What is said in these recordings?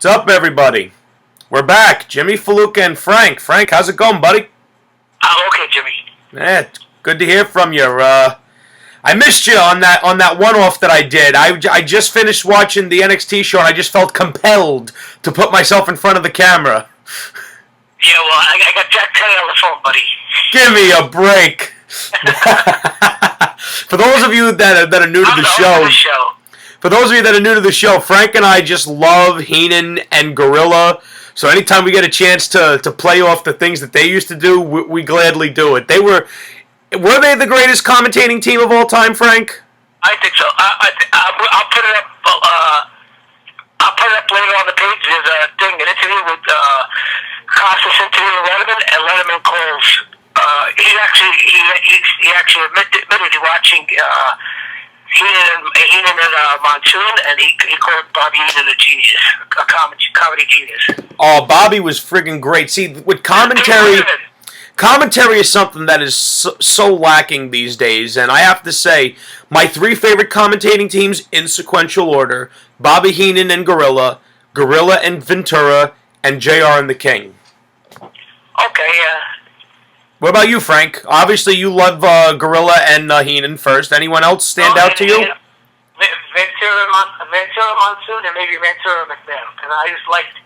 What's up, everybody? We're back. Jimmy, Faluca, and Frank. Frank, how's it going, buddy? I'm okay, Jimmy. It's good to hear from you. I missed you on that one-off that I did. I just finished watching the NXT show, and I just felt compelled to put myself in front of the camera. Yeah, well, I got Jack Kelly on the phone, buddy. Give me a break. For those of you that are new to the show. For those of you that are new to the show, Frank and I just love Heenan and Gorilla. So anytime we get a chance to play off the things that they used to do, we gladly do it. Were they the greatest commentating team of all time, Frank? I think so. I'll put it up. I'll put it up later on the page. There's a thing, an interview with Costas interviewing Letterman, and Letterman calls. He actually admitted to watching Heenan and Monsoon, and he called Bobby Heenan a genius, a comedy genius. Oh, Bobby was friggin' great. See, with commentary is something that is so lacking these days, and I have to say, my three favorite commentating teams in sequential order: Bobby Heenan and Gorilla, Gorilla and Ventura, and JR and the King. Okay, yeah. What about you, Frank? Obviously, you love Gorilla and Heenan first. Anyone else stand out to you? Yeah. Ventura Monsoon, and maybe Ventura McMahon, because I just liked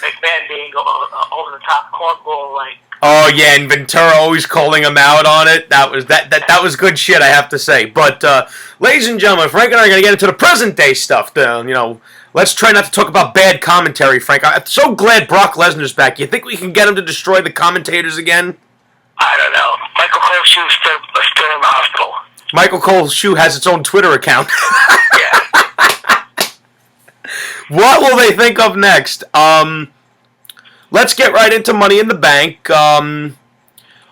McMahon being over the top cornball like. Oh yeah, and Ventura always calling him out on it. That was good shit, I have to say. But ladies and gentlemen, Frank and I are gonna get into the present day stuff. Let's try not to talk about bad commentary, Frank. I'm so glad Brock Lesnar's back. You think we can get him to destroy the commentators again? I don't know. Michael Cole's shoe's still in the hospital. Michael Cole's shoe has its own Twitter account. Yeah. What will they think of next? Let's get right into Money in the Bank.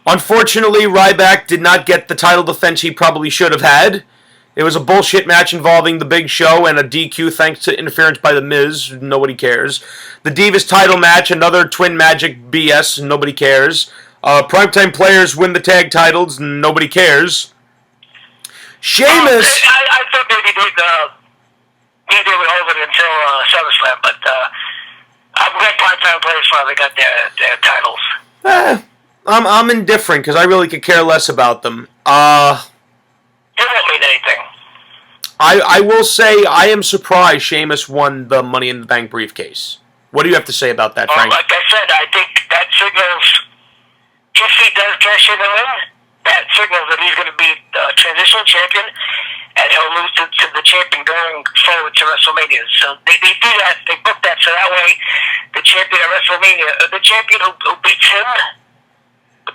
Unfortunately, Ryback did not get the title defense he probably should have had. It was a bullshit match involving The Big Show and a DQ thanks to interference by The Miz. Nobody cares. The Divas title match, another Twin Magic BS. Nobody cares. Primetime Players win the tag titles. Nobody cares. Sheamus. I thought maybe they would hold it until SummerSlam, but I'm glad Primetime Players finally got their titles. I'm indifferent because I really could care less about them. It won't mean anything. I will say I am surprised Sheamus won the Money in the Bank briefcase. What do you have to say about that, Frank? Like I said, I think that signals, if he does cash in and win, that signals that he's going to be the transitional champion, and he'll lose to the champion going forward to WrestleMania. So they do that, they book that, so that way the champion at WrestleMania, the champion who beats him,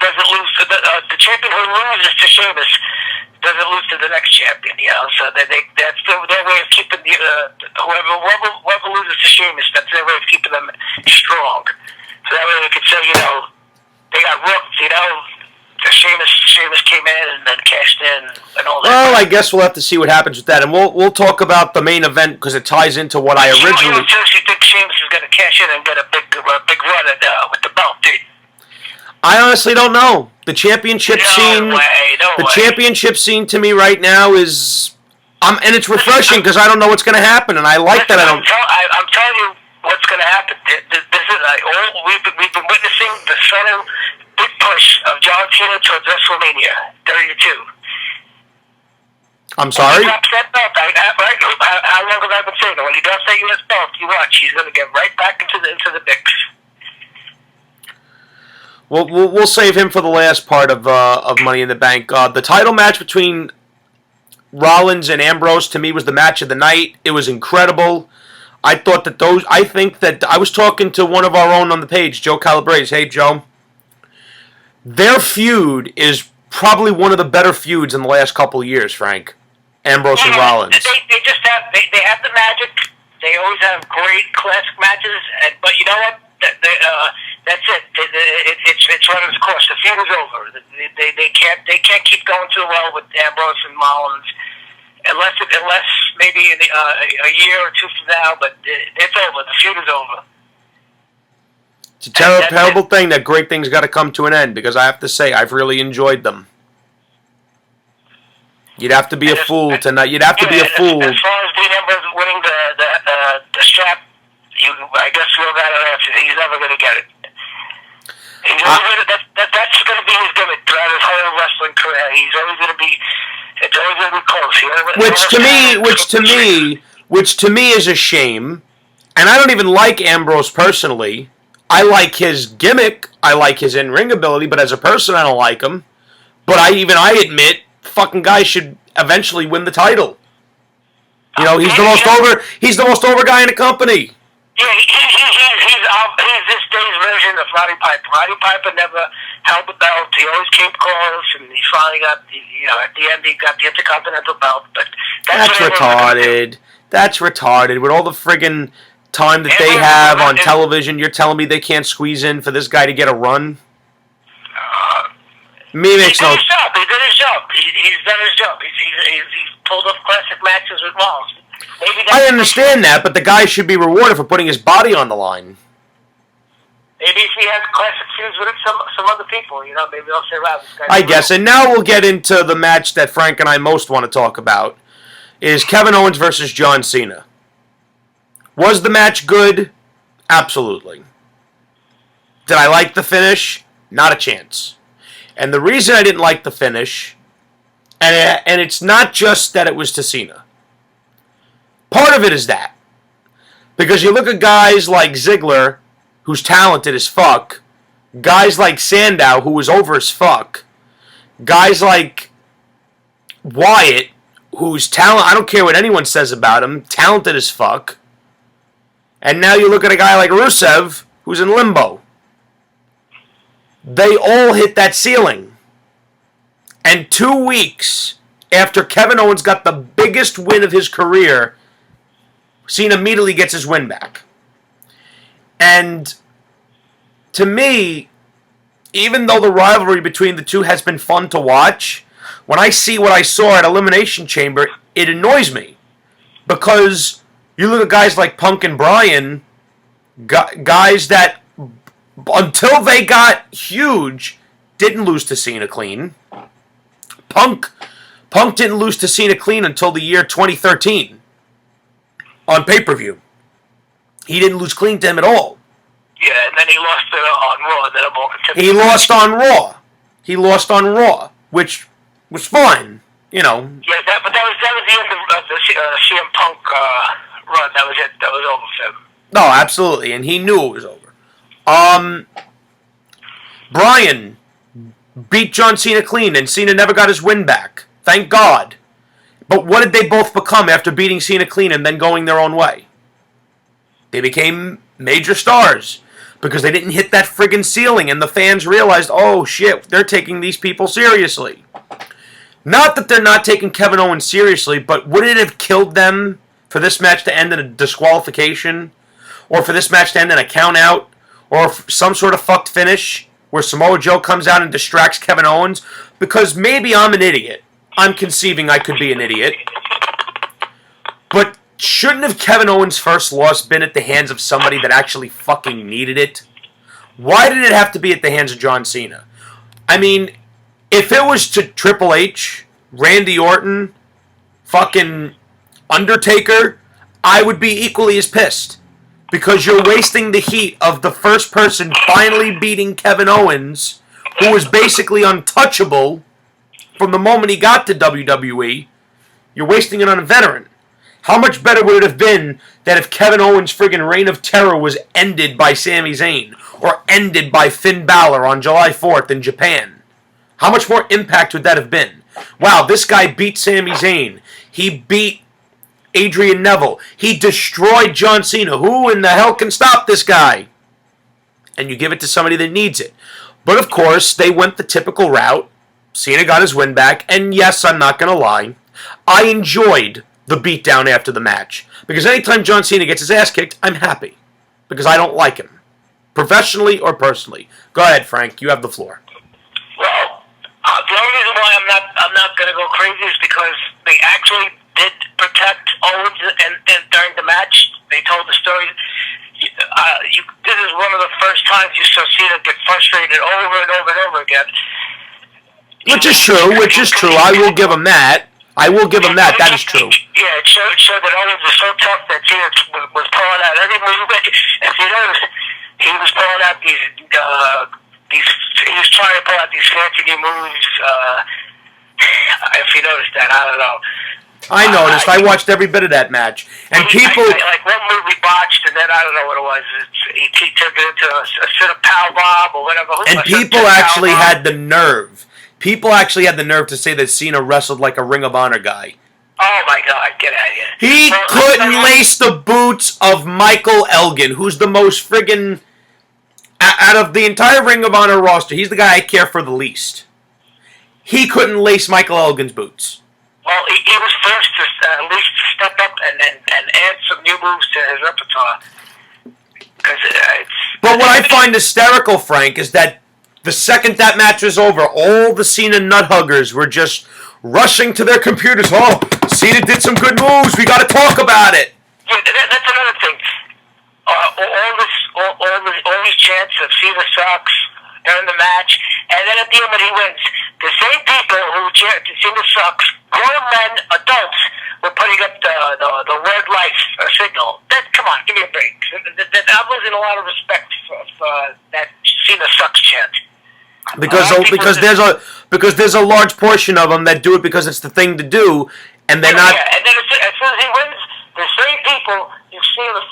doesn't lose, the champion who loses to Sheamus doesn't lose to the next champion, so that's their way of keeping whoever loses to Sheamus, that's their way of keeping them strong. So that way they could say, they got rooked, Sheamus came in and then cashed in and all that. Well, I guess we'll have to see what happens with that, and we'll talk about the main event because it ties into what I originally. You think Sheamus is going to cash in and get a big run at with the belt, dude? I honestly don't know. The championship scene. Championship scene to me right now is, and it's refreshing because I don't know what's going to happen, and I like that. I'm telling you what's going to happen. This is we've been witnessing the sudden big push of John Cena towards WrestleMania 32. I'm sorry? When he drops that belt, how long have I been saying that? When he drops that U.S. belt, you watch, he's going to get right back into the mix. We'll save him for the last part of Money in the Bank. The title match between Rollins and Ambrose to me was the match of the night. It was incredible. I think that I was talking to one of our own on the page, Joe Calabrese. Hey, Joe. Their feud is probably one of the better feuds in the last couple of years, Frank. Ambrose and Rollins. They just have they have the magic. They always have great classic matches, but you know what? That's it. It's run its course. The feud is over. They can't keep going too well with Ambrose and Rollins unless maybe a year or two from now. But it's over. The feud is over. It's a terrible thing that great things got to come to an end because I have to say I've really enjoyed them. You'd have to be a fool tonight. You'd have to be a fool. As far as Dean Ambrose winning the strap, I guess never going to get it. He's always that's going to be his gimmick throughout his whole wrestling career. He's always going to be. It's always going to be close. Which to me is a shame. And I don't even like Ambrose personally. I like his gimmick. I like his in-ring ability. But as a person, I don't like him. But I admit, fucking guy should eventually win the title. You know, he's the most over. He's the most over guy in the company. Yeah, he's this day's version of Roddy Piper. Roddy Piper never held the belt. He always came close, and he finally got at the end he got the Intercontinental belt. But that's retarded. That's retarded. With all the friggin' time that they have on television, you're telling me they can't squeeze in for this guy to get a run? He did his job. He's done his job. He's pulled off classic matches with Walls. I understand that, but the guy should be rewarded for putting his body on the line. Maybe if he has classic feuds with some other people, you know, maybe they'll say, "Wow, this guy." I guess. And now we'll get into the match that Frank and I most want to talk about: is Kevin Owens versus John Cena. Was the match good? Absolutely. Did I like the finish? Not a chance. And the reason I didn't like the finish, and it's not just that it was to Cena. Part of it is that. Because you look at guys like Ziggler, who's talented as fuck, guys like Sandow, who was over as fuck, guys like Wyatt, who's I don't care what anyone says about him, talented as fuck, and now you look at a guy like Rusev, who's in limbo. They all hit that ceiling. And 2 weeks after Kevin Owens got the biggest win of his career, Cena immediately gets his win back. And to me, even though the rivalry between the two has been fun to watch, when I see what I saw at Elimination Chamber, it annoys me. Because you look at guys like Punk and Bryan, guys that, until they got huge, didn't lose to Cena clean. Punk didn't lose to Cena clean until the year 2013. On pay-per-view. He didn't lose clean to him at all. Yeah, and then he lost on Raw. And then he lost on Raw. He lost on Raw, which was fine, you know. Yeah, but that was the end of the CM Punk run. That was it. That was over for him. No, absolutely, and he knew it was over. Bryan beat John Cena clean, and Cena never got his win back. Thank God. But what did they both become after beating Cena clean and then going their own way? They became major stars because they didn't hit that friggin' ceiling and the fans realized, oh shit, they're taking these people seriously. Not that they're not taking Kevin Owens seriously, but would it have killed them for this match to end in a disqualification? Or for this match to end in a count out? Or some sort of fucked finish where Samoa Joe comes out and distracts Kevin Owens? Because maybe I'm an idiot. I'm conceiving I could be an idiot. But shouldn't have Kevin Owens' first loss been at the hands of somebody that actually fucking needed it? Why did it have to be at the hands of John Cena? I mean, if it was to Triple H, Randy Orton, fucking Undertaker, I would be equally as pissed. Because you're wasting the heat of the first person finally beating Kevin Owens, who was basically untouchable from the moment he got to WWE. You're wasting it on a veteran. How much better would it have been that if Kevin Owens' friggin' reign of terror was ended by Sami Zayn or ended by Finn Balor on July 4th in Japan? How much more impact would that have been? Wow, this guy beat Sami Zayn. He beat Adrian Neville. He destroyed John Cena. Who in the hell can stop this guy? And you give it to somebody that needs it. But of course, they went the typical route. Cena got his win back, and yes, I'm not going to lie, I enjoyed the beatdown after the match. Because anytime John Cena gets his ass kicked, I'm happy. Because I don't like him. Professionally or personally. Go ahead, Frank. You have the floor. Well, the only reason why I'm not going to go crazy is because they actually did protect Owens and during the match. They told the story. This is one of the first times you saw Cena get frustrated over and over and over again. Which is true. I will give him that. That is true. Yeah, it showed that Owens was so tough that Cena was pulling out every move. If you notice, he was out these. He was trying to pull out these fancy new moves. If you noticed that, I don't know. I noticed. I watched every bit of that match, and people like one move he botched, and then I don't know what it was. He turned it into a sort of power bomb or whatever. And people actually had the nerve. People actually had the nerve to say that Cena wrestled like a Ring of Honor guy. Oh my God! Get out of here. He couldn't lace the boots of Michael Elgin, who's the most friggin' out of the entire Ring of Honor roster. He's the guy I care for the least. He couldn't lace Michael Elgin's boots. Well, he was first to at least step up and add some new moves to his repertoire. But what I find hysterical, Frank, is that the second that match was over, all the Cena nuthuggers were just rushing to their computers. Oh, Cena did some good moves. We got to talk about it. Yeah, that's another thing. All these chants of Cena sucks during the match, and then at the end when he wins, the same people who chant Cena sucks, grown men, adults, were putting up the word life signal. Come on, give me a break. I'm losing a lot of respect for that Cena sucks chant. Because there's a large portion of them that do it because it's the thing to do, and they're not. Yeah, and then as soon as he wins, the same people you see in the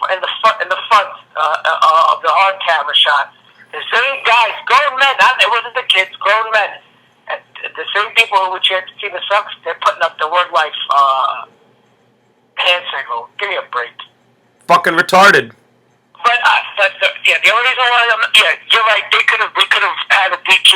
front of the on camera shot, the same guys, grown men. It wasn't the kids, grown men. And the same people who would chant Cena sucks, they're putting up the word life hand signal. Give me a break. Fucking retarded. But the only reason why you're right. We could have had a DQ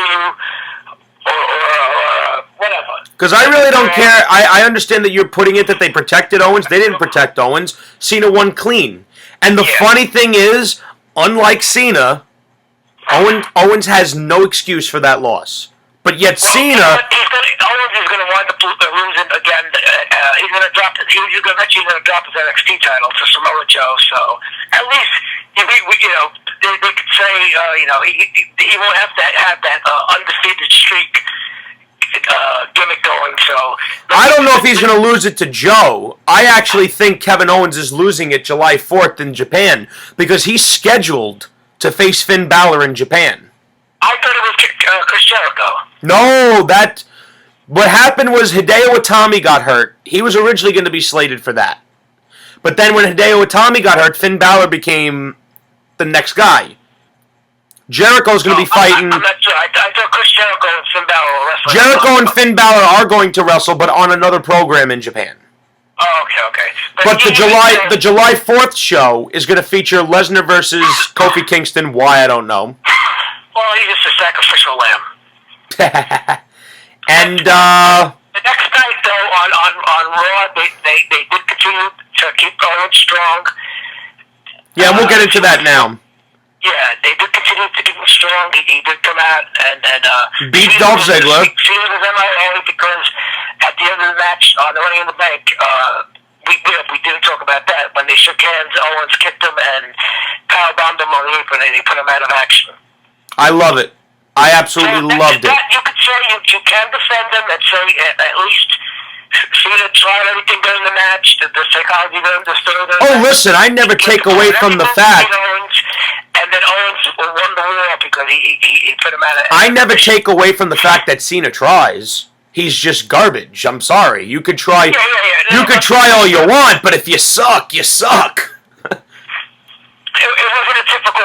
or whatever. Because I really don't care. I understand that you're putting it that they protected Owens. They didn't protect Owens. Cena won clean. And the funny thing is, unlike Cena, Owens has no excuse for that loss. But yet Cena... Owens is going to wind up losing again. He's going to drop. He's eventually going to drop his NXT title to Samoa Joe. So at least they could say he won't have to have that undefeated streak gimmick going. So I don't know if he's going to lose it to Joe. I actually think Kevin Owens is losing it July 4th in Japan because he's scheduled to face Finn Balor in Japan. I thought it was Chris Jericho. No, what happened was Hideo Itami got hurt. He was originally going to be slated for that. But then when Hideo Itami got hurt, Finn Balor became the next guy. Jericho's going to be fighting... I'm not sure. I thought Chris Jericho and Finn Balor were wrestling. Jericho and Finn Balor are going to wrestle, but on another program in Japan. Oh, okay. But the July 4th show is going to feature Lesnar versus Kofi Kingston. Why, I don't know. Well, he's just a sacrificial lamb. And the next night, though, on Raw, they did continue to keep going strong. Yeah, we'll get into that now. Yeah, they did continue to keep him strong. He did come out and beat Dolph Ziggler. Cena was MIA because at the end of the match on the Money in the Bank, we didn't talk about that. When they shook hands, Owens kicked him and powerbombed him on the apron, and he put him out of action. I love it. I absolutely loved it. You could say you can defend him and say at least Cena tried everything during the match. The psychology there, the story there. Oh, listen, I never take away from the fact. And then Owens won the war because he put him out of. I never take away from the fact that Cena tries. He's just garbage. I'm sorry. You could try. You could try all you want, but if you suck, you suck. It wasn't a typical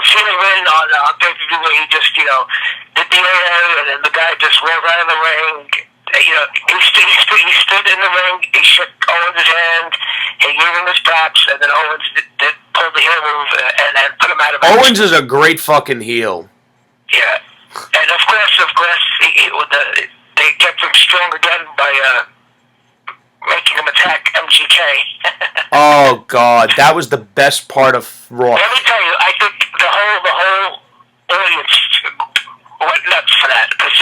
Cena win on pay-per-view where he just did the AA and then the guy just rolled out of the ring. He stood in the ring. He shook Owens' hand. He gave him his props, and then Owens did pull the heel move and put him out of action. Owens is a great fucking heel. Yeah, and of course, they kept him strong again by making him attack MGK. Oh God, that was the best part of Raw. Let me tell you, I think the whole audience went nuts for that. Because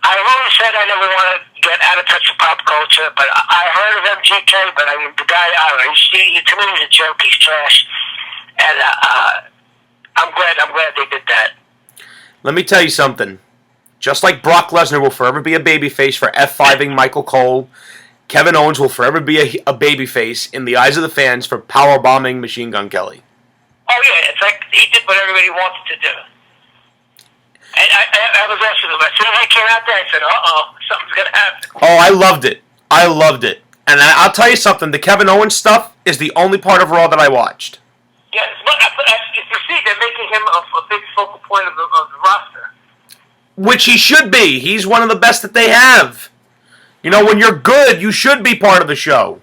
I always said I never want to get out of touch with pop culture, but I heard of MGK. But I mean, the guy, I don't know. To me, he's a joke. He's trash, and I'm glad they did that. Let me tell you something. Just like Brock Lesnar will forever be a babyface for F5ing Michael Cole, Kevin Owens will forever be a babyface in the eyes of the fans for powerbombing Machine Gun Kelly. Oh yeah, it's like he did what everybody wanted to do. And I was asking him, as soon as I came out there, I said, something's going to happen. Oh, I loved it. I loved it. And I'll tell you something, the Kevin Owens stuff is the only part of Raw that I watched. Yes, but you see, they're making him a big focal point of the roster. Which he should be. He's one of the best that they have. You know, when you're good, you should be part of the show.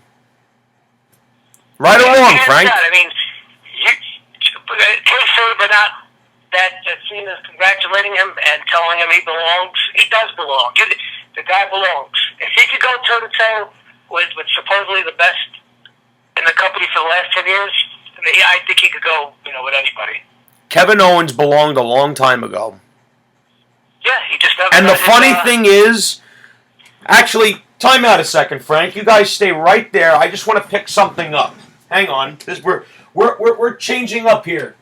Right or wrong, Frank? I mean, but not that Cena's congratulating him and telling him he belongs. He does belong. The guy belongs. If he could go toe-to-toe with supposedly the best in the company for the last 10 years, I think he could go, with anybody. Kevin Owens belonged a long time ago. Yeah, he just never. And the funny thing is, actually, time out a second, Frank. You guys stay right there. I just want to pick something up. Hang on, we're changing up here.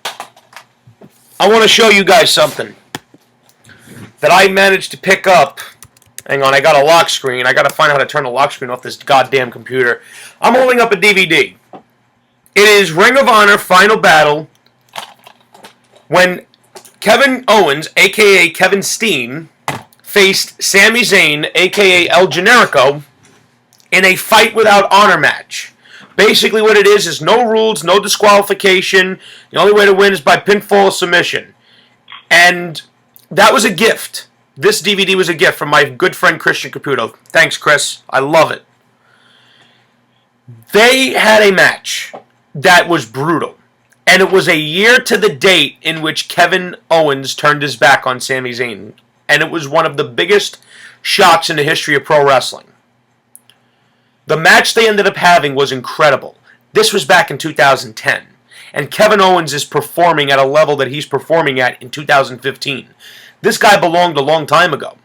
I want to show you guys something that I managed to pick up. Hang on, I got a lock screen. I got to find out how to turn the lock screen off this goddamn computer. I'm holding up a DVD. It is Ring of Honor Final Battle when Kevin Owens, a.k.a. Kevin Steen, faced Sami Zayn, a.k.a. El Generico, in a fight without honor match. Basically what it is no rules, no disqualification. The only way to win is by pinfall submission. And that was a gift. This DVD was a gift from my good friend Christian Caputo. Thanks, Chris. I love it. They had a match that was brutal. And it was a year to the date in which Kevin Owens turned his back on Sami Zayn. And it was one of the biggest shocks in the history of pro wrestling. The match they ended up having was incredible. This was back in 2010. And Kevin Owens is performing at a level that he's performing at in 2015. This guy belonged a long time ago.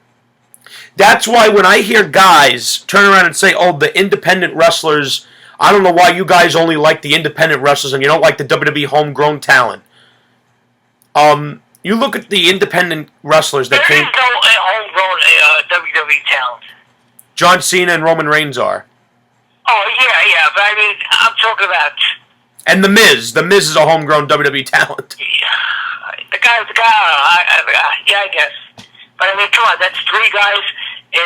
That's why when I hear guys turn around and say, oh, the independent wrestlers, I don't know why you guys only like the independent wrestlers and you don't like the WWE homegrown talent. You look at the independent wrestlers that came... There is no homegrown WWE talent. John Cena and Roman Reigns are. Oh, yeah, but I mean, I'm talking about... And The Miz. The Miz is a homegrown WWE talent. The guy, yeah, I guess. But I mean, come on, that's 3 guys in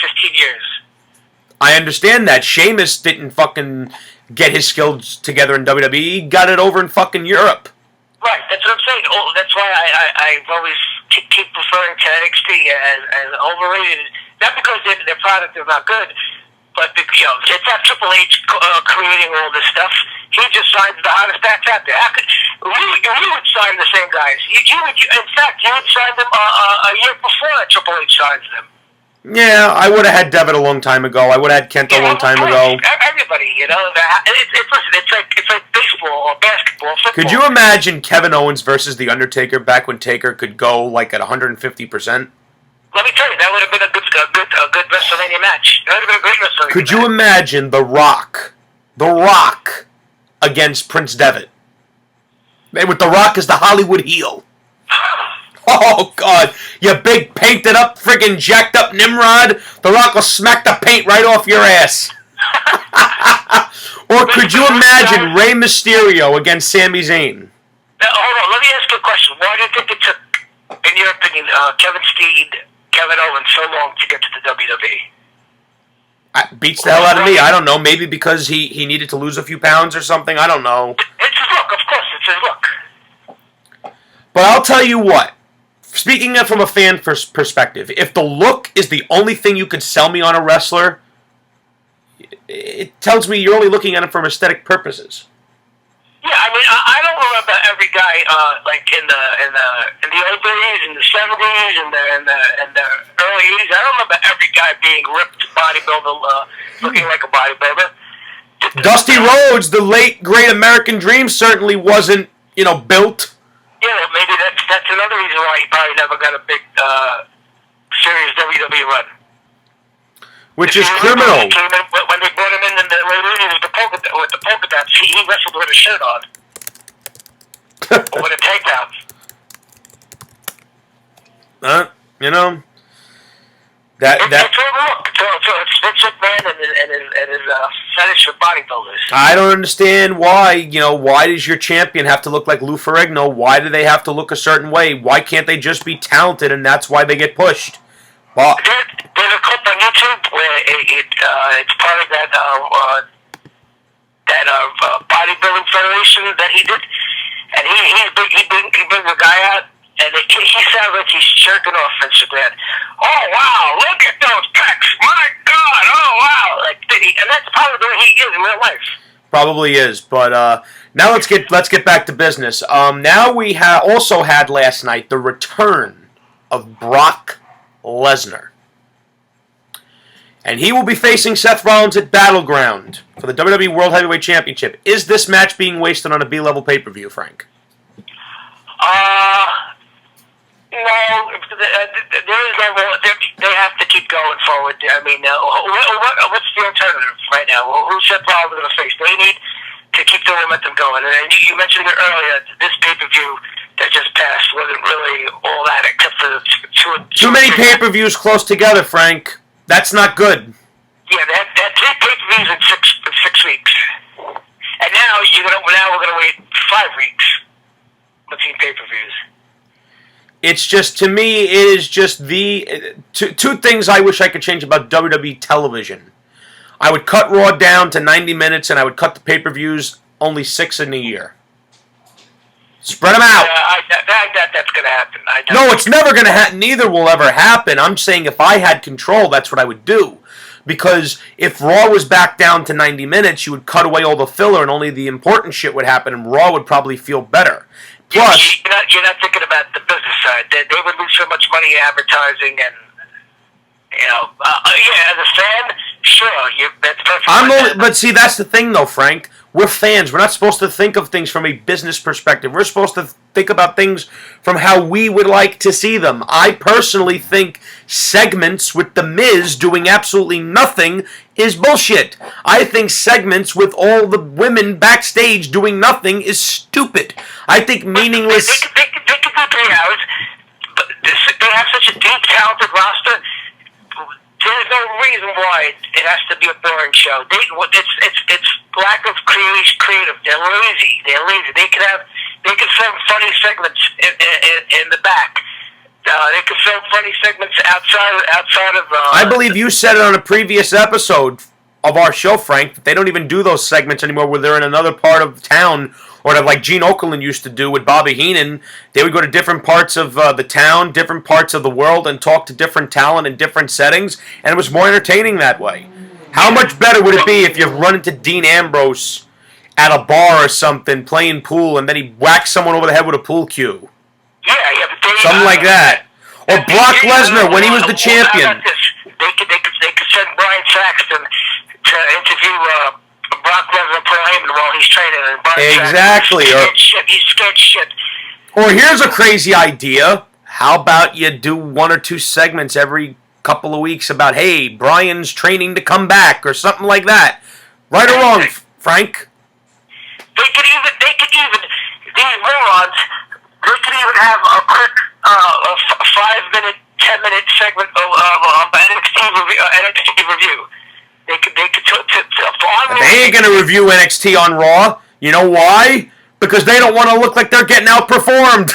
15 years. I understand that. Sheamus didn't fucking get his skills together in WWE. He got it over in fucking Europe. Right, that's what I'm saying. Oh, that's why I always keep referring to NXT as overrated. Not because their product is not good, but it's not Triple H creating all this stuff. He just signs the hottest acts out there. You would sign the same guys. In fact, you would sign them a year before Triple H signs them. Yeah, I would have had Devitt a long time ago. I would have had Kent a long time ago. Everybody, it's like baseball or basketball, football. Could you imagine Kevin Owens versus The Undertaker back when Taker could go like at 150%? Let me tell you, that would have been a good WrestleMania match. That would have been a great WrestleMania match. Could you imagine The Rock against Prince Devitt? With The Rock as the Hollywood heel. Oh, God. You big painted up, friggin' jacked up Nimrod. The Rock will smack the paint right off your ass. Or could you imagine Rey Mysterio against Sami Zayn? Now, hold on. Let me ask you a question. Why do you think it took, in your opinion, Kevin Steen, Kevin Owens so long to get to the WWE? Beats the hell out of me. I don't know. Maybe because he needed to lose a few pounds or something. I don't know. It's his look. Of course, it's his look. But I'll tell you what. Speaking of from a fan perspective, if the look is the only thing you could sell me on a wrestler, it tells me you're only looking at him for aesthetic purposes. Yeah, I mean, I don't remember every guy like in the old days, in the 70s, in the early 80s. I don't remember every guy being ripped bodybuilder, looking like a bodybuilder. Dusty Rhodes, the late great American Dream, certainly wasn't, built. Yeah, maybe that's another reason why he probably never got a big, serious WWE run. Which is criminal. When they brought him in the late 80s with the polka dots, he wrestled with a shirt on. Or with a tank top. That It's all the look. It's Vince McMahon and his fetish with bodybuilders. I don't understand why. Why does your champion have to look like Lou Ferrigno? Why do they have to look a certain way? Why can't they just be talented, and that's why they get pushed? Well, there's a clip on YouTube where it's part of that bodybuilding federation that he did, and he brings a guy out, and he sounds like he's jerking off Instagram. Oh wow, look at those pecs! My God, oh wow! And that's probably the way he is in real life. Probably is, but now let's get back to business. Now we also had last night the return of Brock Lesnar. And he will be facing Seth Rollins at Battleground for the WWE World Heavyweight Championship. Is this match being wasted on a B-level pay-per-view, Frank? No, they have to keep going forward. I mean, what's the alternative right now? Who's Seth Rollins going to face? They need to keep the momentum going. And you mentioned it earlier, this pay-per-view that just passed wasn't really all that, except for too many pay-per-views close together, Frank. That's not good. Yeah, they had 3 pay-per-views in 6 weeks, and now we're gonna wait 5 weeks between pay-per-views. It's just, to me, it is just the two things I wish I could change about WWE television. I would cut Raw down to 90 minutes, and I would cut the pay-per-views only 6 in a year. Spread them out. I doubt that's going to happen. No, it's never going to happen. Neither will ever happen. I'm saying if I had control, that's what I would do. Because if Raw was back down to 90 minutes, you would cut away all the filler and only the important shit would happen, and Raw would probably feel better. Plus, you're not thinking about the business side. They would lose so much money advertising, and as a fan, sure, that's perfect. But see, that's the thing, though, Frank. We're fans. We're not supposed to think of things from a business perspective. We're supposed to think about things from how we would like to see them. I personally think segments with The Miz doing absolutely nothing is bullshit. I think segments with all the women backstage doing nothing is stupid. I think meaningless... They could do 3 hours, but they have such a deep, talented roster. There's no reason why it has to be a boring show. It's lack of creative. They're lazy. They could film funny segments in the back. They could film funny segments outside of. I believe you said it on a previous episode of our show, Frank, that they don't even do those segments anymore where they're in another part of town, or like Gene Okerlund used to do with Bobby Heenan. They would go to different parts of the town, different parts of the world, and talk to different talent in different settings, and it was more entertaining that way. How much better would it be if you run into Dean Ambrose at a bar or something, playing pool, and then he whacks someone over the head with a pool cue? Yeah, something like that. Or Brock Lesnar when he was the champion. How about this? They could send Brian Saxton to interview Brock Lesnar and Paul Heyman while he's training. And Brian exactly. He's scared shit. Or here's a crazy idea. How about you do 1 or 2 segments every couple of weeks about, hey, Brian's training to come back, or something like that. Right or wrong, Frank? They could even these morons. They could even have a quick 5-minute, 10-minute segment of NXT review. They could They ain't gonna review NXT on Raw. You know why? Because they don't want to look like they're getting outperformed.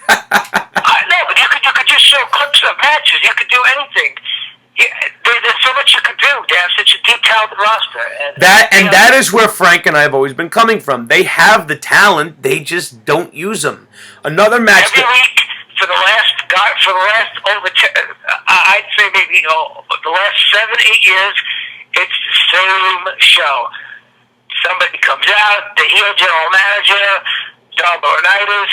No, but you could just show clips of matches. You could do anything. There's so much you could do. They have such a deep, talented roster. That is where Frank and I have always been coming from. They have the talent, they just don't use them. Another match. Every week for the last I'd say maybe the last 7-8 years, it's the same show. Somebody comes out, the heel general manager, John Laurinaitis,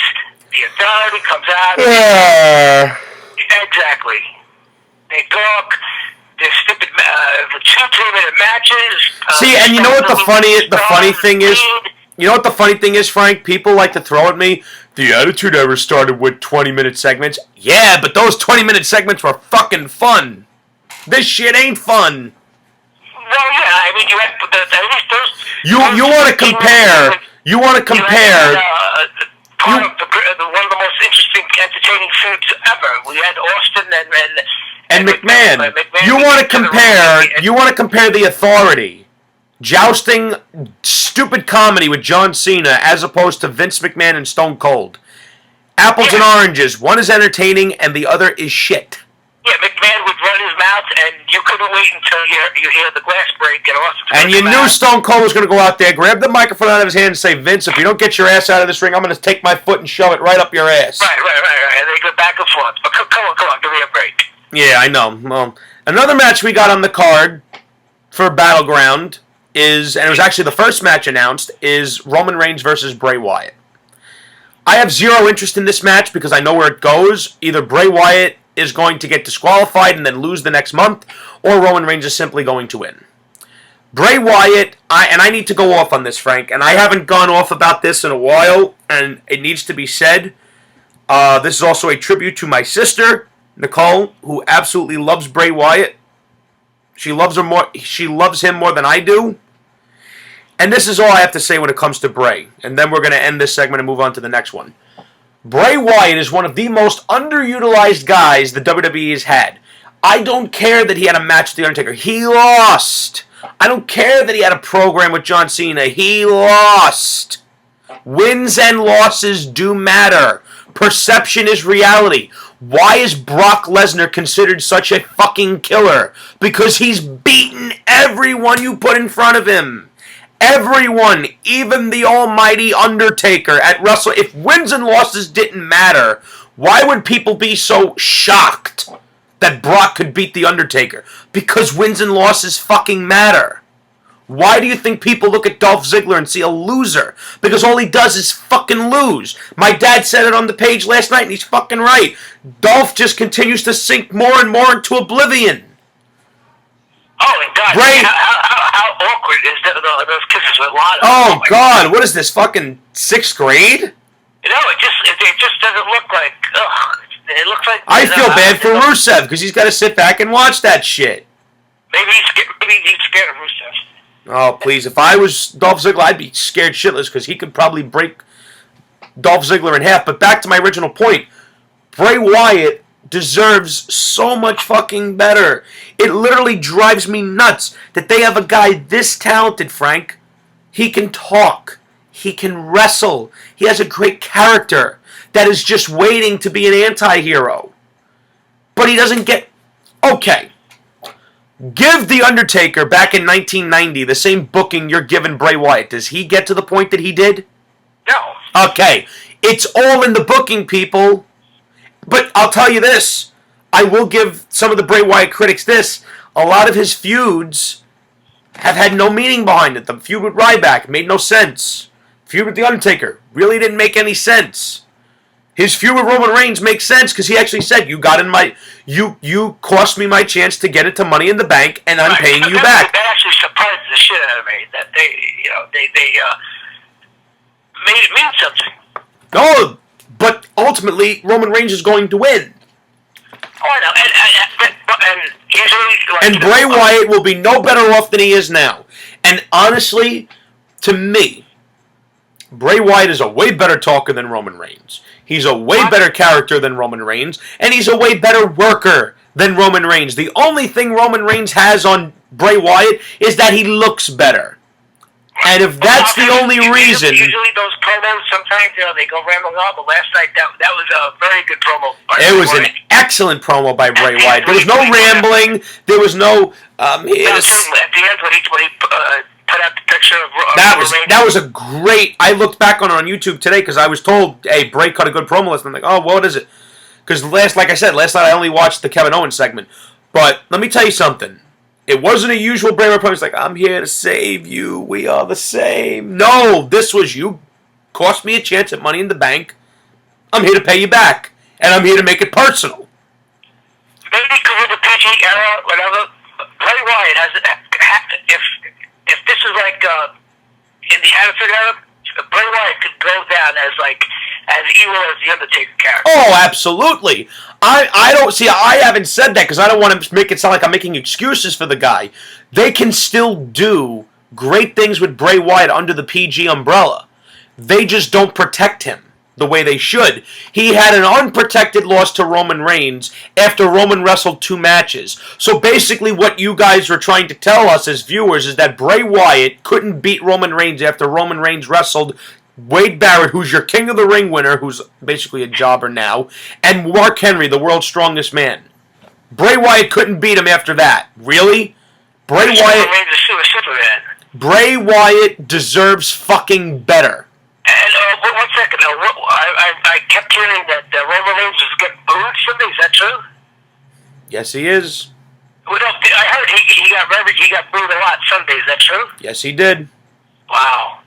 the authority comes out. Yeah. Exactly. They talk. They're stupid. 2-3-minute matches. See, and you know what the funny thing is? You know what the funny thing is, Frank? People like to throw at me, the Attitude Era started with 20-minute segments. Yeah, but those 20-minute segments were fucking fun. This shit ain't fun. Well, yeah, I mean, you have at least those. You want to compare? You want to compare? One of the most interesting, entertaining feuds ever. We had Austin and McMahon. You want to compare? You want to compare the authority Jousting stupid comedy with John Cena as opposed to Vince McMahon and Stone Cold. Apples and oranges. One is entertaining and the other is shit. Yeah, McMahon would run his mouth, and you couldn't wait until you hear the glass break and Austin. And you knew Stone Cold was going to go out there, grab the microphone out of his hand, and say, "Vince, if you don't get your ass out of this ring, I'm going to take my foot and shove it right up your ass." Right. And they go back and forth. But come on, give me a break. Yeah, I know. Well, another match we got on the card for Battleground is, and it was actually the first match announced, is Roman Reigns versus Bray Wyatt. I have zero interest in this match because I know where it goes. Either Bray Wyatt is going to get disqualified and then lose the next month, or Roman Reigns is simply going to win. Bray Wyatt, I need to go off on this, Frank, and I haven't gone off about this in a while, and it needs to be said. This is also a tribute to my sister, Nicole, who absolutely loves Bray Wyatt. She loves him more than I do. And this is all I have to say when it comes to Bray. And then we're going to end this segment and move on to the next one. Bray Wyatt is one of the most underutilized guys the WWE has had. I don't care that he had a match with The Undertaker. He lost. I don't care that he had a program with John Cena. He lost. Wins and losses do matter. Perception is reality. Why is Brock Lesnar considered such a fucking killer? Because he's beaten everyone you put in front of him. Everyone, even the almighty Undertaker at Wrestle. If wins and losses didn't matter, why would people be so shocked that Brock could beat the Undertaker? Because wins and losses fucking matter. Why do you think people look at Dolph Ziggler and see a loser? Because all he does is fucking lose. My dad said it on the page last night, and he's fucking right. Dolph just continues to sink more and more into oblivion. Oh, and God, Bray, how awkward is those kisses with Lana? Oh, God, what is this, fucking 6th grade? No, it just doesn't look like, ugh. It looks like... I feel bad for Rusev, because he's got to sit back and watch that shit. Maybe he's scared of Rusev. Oh, please, if I was Dolph Ziggler, I'd be scared shitless, because he could probably break Dolph Ziggler in half. But back to my original point, Bray Wyatt deserves so much fucking better. It literally drives me nuts that they have a guy this talented, Frank. He can talk. He can wrestle. He has a great character that is just waiting to be an anti-hero. But he doesn't get... Okay. Give The Undertaker back in 1990 the same booking you're giving Bray Wyatt. Does he get to the point that he did? No. Okay. It's all in the booking, people. But I'll tell you this. I will give some of the Bray Wyatt critics this. A lot of his feuds have had no meaning behind it. The feud with Ryback made no sense. Feud with The Undertaker really didn't make any sense. His feud with Roman Reigns makes sense because he actually said, you cost me my chance to get into Money in the Bank, and I'm paying you back. That actually surprised the shit out of me. That they made it mean something. No, but ultimately Roman Reigns is going to win. Oh, I know, and usually, like, and Bray Wyatt will be no better off than he is now. And honestly, to me, Bray Wyatt is a way better talker than Roman Reigns. He's a way better character than Roman Reigns, and he's a way better worker than Roman Reigns. The only thing Roman Reigns has on Bray Wyatt is that he looks better. And if that's the only reason... Usually those promos, sometimes, they go rambling on, but last night, that was a very good promo. It was an excellent promo by Bray Wyatt. There was no rambling. There was no... At the end, when he put out the picture of that was a great... I looked back on it on YouTube today because I was told, hey, Bray cut a good promo list. I'm like, oh, what is it? Because like I said, last night I only watched the Kevin Owens segment. But let me tell you something. It wasn't a usual Bray Wyatt promo. It's like, I'm here to save you. We are the same. No, this was you. Cost me a chance at Money in the Bank. I'm here to pay you back. And I'm here to make it personal. Maybe because of the PG era, whatever, Bray Wyatt has... If this is like in the Attitude Era, Bray Wyatt could go down as evil as the Undertaker character. Oh, absolutely. I haven't said that because I don't want to make it sound like I'm making excuses for the guy. They can still do great things with Bray Wyatt under the PG umbrella. They just don't protect him. the way they should. He had an unprotected loss to Roman Reigns after Roman wrestled 2 matches. So basically what you guys were trying to tell us as viewers is that Bray Wyatt couldn't beat Roman Reigns after Roman Reigns wrestled Wade Barrett, who's your King of the Ring winner, who's basically a jobber now, and Mark Henry, the world's strongest man. Bray Wyatt couldn't beat him after that. Really? Bray Wyatt deserves fucking better. And 1 second. I kept hearing that Roman Reigns was getting booed Sunday. Is that true? Yes, he is. Well, no, I heard he got booed a lot Sunday. Is that true? Yes, he did. Wow.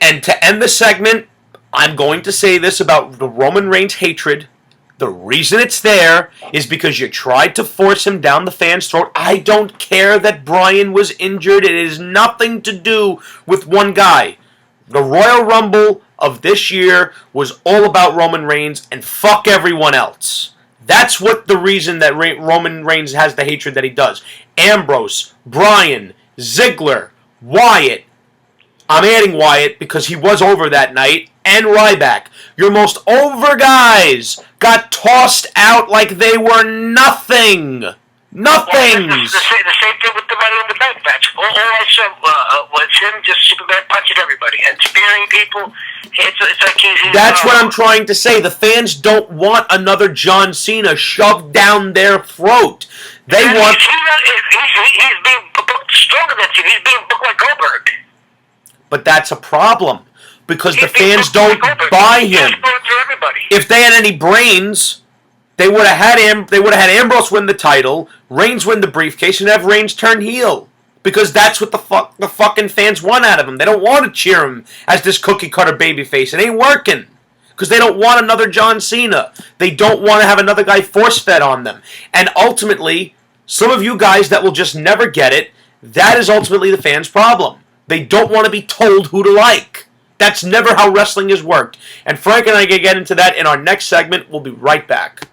And to end the segment, I'm going to say this about the Roman Reigns hatred. The reason it's there is because you tried to force him down the fans' throat. I don't care that Bryan was injured. It has nothing to do with one guy. The Royal Rumble of this year was all about Roman Reigns, and fuck everyone else. That's what the reason that Roman Reigns has the hatred that he does. Ambrose, Bryan, Ziggler, Wyatt. I'm adding Wyatt because he was over that night, and Ryback. Your most over guys got tossed out like they were nothing. Nothings. Well, the same thing with the Money in the Bank match. All I saw was him just Superman punching everybody and spearing people. It's like he's... That's what I'm trying to say. The fans don't want another John Cena shoved down their throat. They want... He's being booked stronger than Cena. He's being booked like Goldberg. But that's a problem. Because the fans don't buy him. If they had any brains, they would have had Ambrose win the title, Reigns win the briefcase, and have Reigns turn heel. Because that's what the fucking fans want out of him. They don't want to cheer him as this cookie cutter babyface. It ain't working. Because they don't want another John Cena. They don't want to have another guy force fed on them. And ultimately, some of you guys that will just never get it, that is ultimately the fans' problem. They don't want to be told who to like. That's never how wrestling has worked. And Frank and I can get into that in our next segment. We'll be right back.